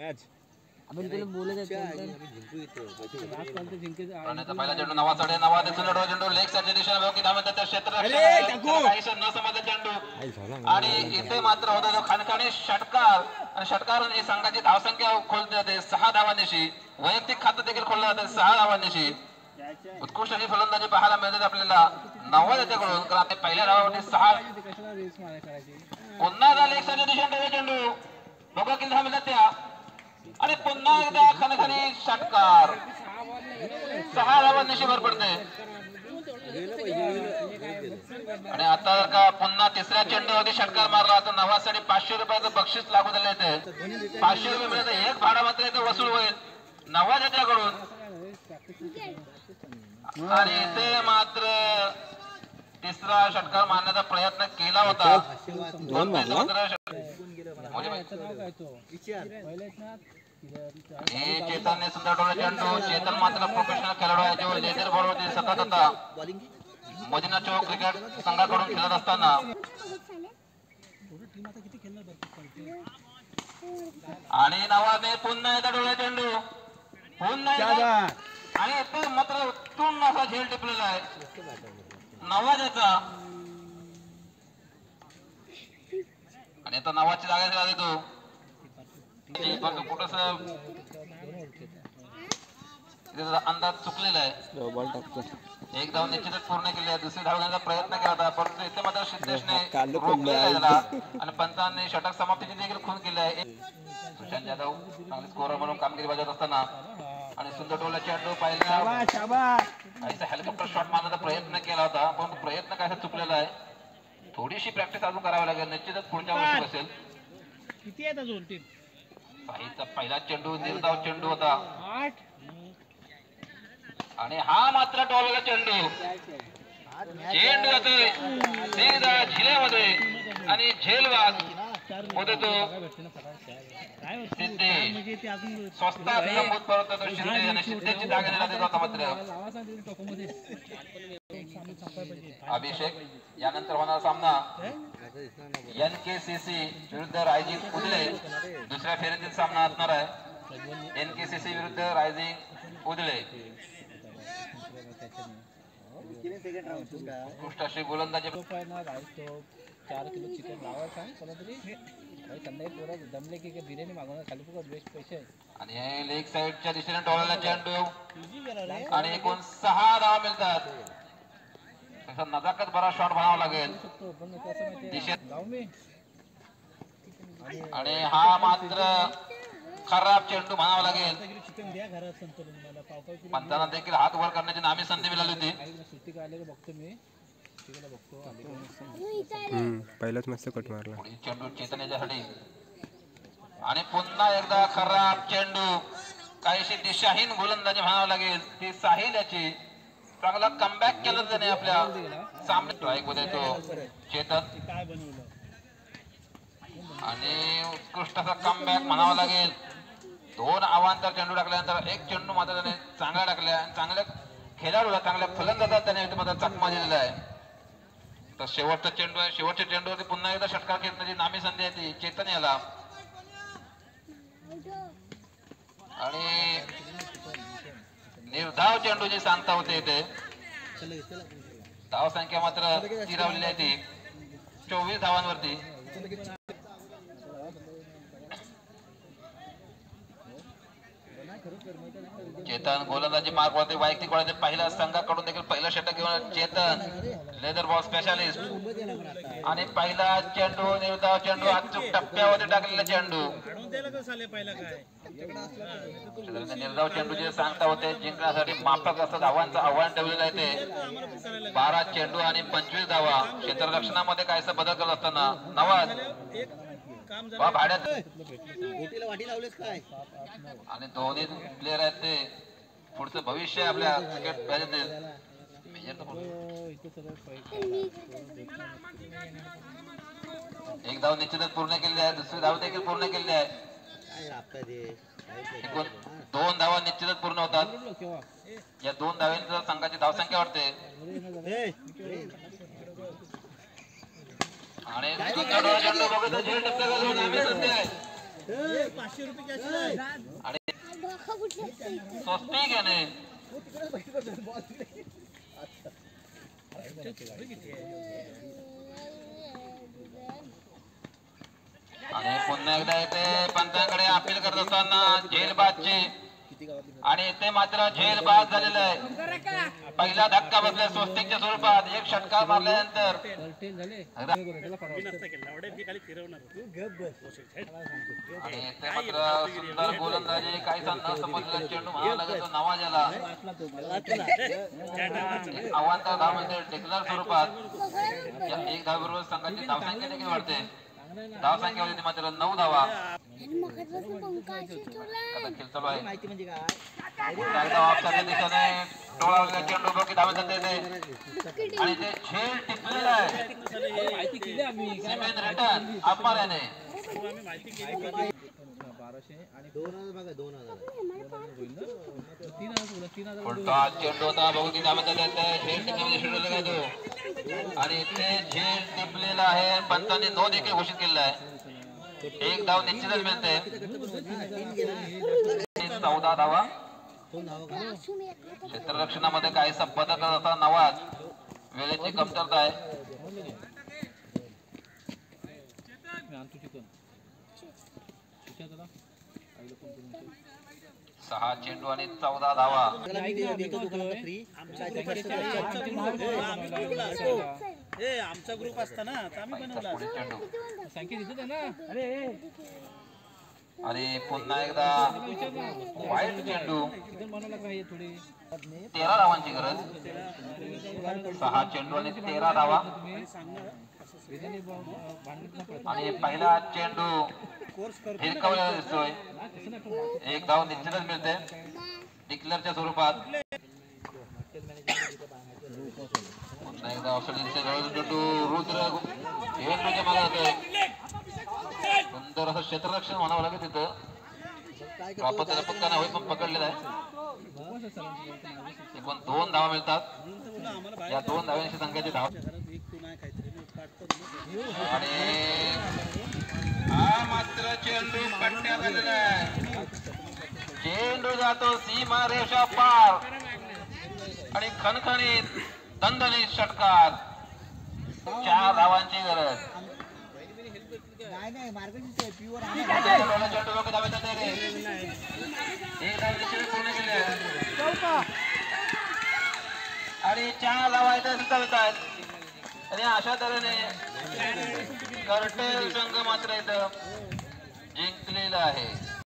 आपण तुला बोलत आहे पहिला चेंडू नवा चढे नवा दिसून चेंडू लेग साईडच्या दिशेने बघ की धावत त्या क्षेत्ररक्षण न समजलं चेंडू आणि इथे मात्र होता जो खणखणी षटकार आणि षटकार संघाची धावसंख्या खोलते जाते 6 धावांनिशी वैयक्तिक खातं देखील खोललं जाते 6 धावांनिशी उत्कृष्ट अशी फलंदाजी पाहायला मिळते आपल्याला 9 याच्याकडून कारण पहिल्या धावावरती 6 पुन्हा लेग साईडच्या दिशेने चेंडू बघा किती धाव मिळतात त्या आणि पुन्हा एकदा खणखणी षटकार 6 धावांनिशी भर पडते आणि आता जर का पुन्हा तिसऱ्या चेंडूवरती षटकार मारला तर नवासाठी 500 रुपयाचं बक्षीस लागू दिले येते 500 रुपये मिळते एक भाडा मात्र इथे वसूल होईल नवा त्याच्याकडून आणि इथे मात्र तिसरा षटकार मारण्याचा प्रयत्न केला होता चेतनने सुद्धा डोळे चेंडू चेतन मात्र प्रोफेशनल खेळाडू आहे जो लेदर बॉलवरती सतत होता मदिना चौक क्रिकेट संघाकडून खेळत असताना आणि नवाने पुन्हा एकदा डोळे चेंडू पुन्हा आणि इथे मात्र उत्तम असा झेल टिपलेला आहे नवाजाचा आणि आता नवाची जागा देतो कुठंस अंदाज चुकलेला आहे एक धाव निश्चितच पूर्ण केली आहे दुसरी धाव घेण्याचा प्रयत्न केला होता परंतु इथे मात्र सिद्धेशने आणि पंचांनी षटक समाप्तीची देखील खून केली आहे सुशांत जाधव चांगली स्कोरर म्हणून कामगिरी बजावत असताना आणि सुंदर डोला चेंडू पाहिला हेलिकॉप्टर शॉट मारण्याचा प्रयत्न केला होता परंतु प्रयत्न काय चुकलेला आहे थोडीशी प्रॅक्टिस अजून करावी लागेल निश्चितच पुढच्या वर्षी असेल किती आहे अजून टीम पहिला चेंडू निर्धाव चेंडू होता आणि हा मात्र टॉलला चेंडू जातोय झिल्यामध्ये आणि झेलवाद होते तो स्वस्तात नमूद करतो तो शिंदे आणि शिंदेची जागा दिला देतो मात्र अभिषेक यानंतर होणारा सामना NKCC विरुद्ध रायझिंग उदळे दुसऱ्या फेरीतील सामना असणार आहे NKCC विरुद्ध रायझिंग उदळे उत्कृष्ट अशी गोलंदाजी 4 किलो चिकन लावायचं आहे कोणा तरी संध्याकाळी पोरा दमले की बिर्याणी मागवणार खाली फुकट बेस्ट पैसे आणि लेग साईडच्या दिशेने टॉलला चेंडू आणि एकूण 6 धावा मिळतात तसा नजाकत बरा शॉट बनावा लागेल आणि हा मात्र खराब चेंडू म्हणावा लागेल पंचांना देखील हात वर करण्याची नामी संधी मिळाली होती पहिलाच मस्त कट मारला चेंडू चेतन याच्यासाठी आणि पुन्हा एकदा खराब चेंडू काहीशी दिशाहीन गोलंदाजी म्हणावं लागेल ती साहिल याची चांगला कमबॅक केला त्याने आपल्या सामने स्ट्राईक मध्ये तो चेतन आणि उत्कृष्ट असा कमबॅक म्हणावा लागेल 2 अवांतर चेंडू टाकल्यानंतर एक चेंडू मात्र त्याने चांगला टाकला चांगल्या खेळाडूला चांगल्या फलंदाजाला त्याने मात्र चकमा दिलेला आहे तर शेवटचा चेंडू आहे शेवटच्या चेंडूवरती पुन्हा एकदा षटकार खेळण्याची नामी संधी आहे चेतन याला आणि निर्धाव चेंडूची सांगता होते इथे धाव संख्या मात्र स्थिरावलेली आहे ती 24 धावांवरती चेतन गोलंदाजी मार्ग वरती वैयक्तिक वळते पहिल्या संघाकडून देखील पहिला षटक घेऊन चेतन लेदर बॉल स्पेशालिस्ट आणि पहिला चेंडू निर्धाव चेंडू अचूक टप्प्यावरती टाकलेला चेंडू निर्धाव चेंडू जे सांगता होते जिंकण्यासाठी माफक असं धावांचं आव्हान ठेवलेलं आहे ते 12 चेंडू आणि 25 धावा क्षेत्ररक्षणामध्ये काहीसा बदल करत असताना नवाज भाड्यात आणि दोन्ही प्लेयर आहेत ते पुढचं भविष्य आपल्या क्रिकेट एक धाव निश्चितच पूर्ण केली आहे दुसरी धाव देखील पूर्ण केली आहे एकूण 2 धावा निश्चितच पूर्ण होतात या 2 धावांची संघाची धावसंख्या वाढते आणि आणि स्वस्तिक याने आणि पुन्हा एकदा इथे पंचांकडे अपील करत असताना झेलबादची आणि इथे मात्र झेल बाद झालेला आहे. पहिला धक्का बसला स्वस्तिकच्या स्वरूपात एक षटकार मारल्यानंतर आणि इथे मात्र सुंदर गोलंदाजी काहीसा न समजलेला चेंडू म्हणावा लागतो नवाजाला आव्हान धाव मिळते डिक्लेअर स्वरूपात. एक धावेबरोबर संघाची धावसंख्या देखील वाढते. धावसंख्या होती मात्र 9 धावा. खेळ चालू आहे. दिशेने डोळा चेंडू बघी धावत जाते आणि ते झेल टिपलेला आहे. सिमेंट रिटर्न अपमाराने 1200 आणि 2000 चेंडू होता बघू धावत जाते. झेल टिपलेला शेड्यूल तो आणि ते झेल टिपलेला आहे. पंचांनी नो देखील घोषित केलेला आहे. एक धाव निश्चितच मिळते. 14 धावा. क्षेत्ररक्षणामध्ये काहीसा बदल करत असताना नवाज वेळेची कमतरता आहे. सहा चेंडू आणि 14 धावा. आमचा ग्रुप असता ना आम्ही आणि पुन्हा एकदा वाईट चेंडू. 13 धावांची गरज. 6 चेंडू आणि 13 धावा. आणि पहिला चेंडू हिरकवलेला दिसतोय. एक धाव निश्चितच मिळते डिक्लेअरच्या स्वरूपात. पुन्हा एकदा रुद्र मागे जातोय. सुंदर असं क्षेत्ररक्षण म्हणावं लागेल तिथं. त्याला पक्का नाही पण पकडलेला आहे. एकूण 2 धावा मिळतात. या 2 धाव्यांची संख्याची धाव आणि हा मात्र चेंडू पट्ट्यात आलेला आहे. चेंडू जातो सीमा रेषा पार आणि खणखणीत दणदणीत षटकार. 4 धावांची गरज. आणि 4 धावा इथे चालतात. आणि अशा तऱ्हेने कर्टेल संघ मात्र इथं जिंकलेला आहे.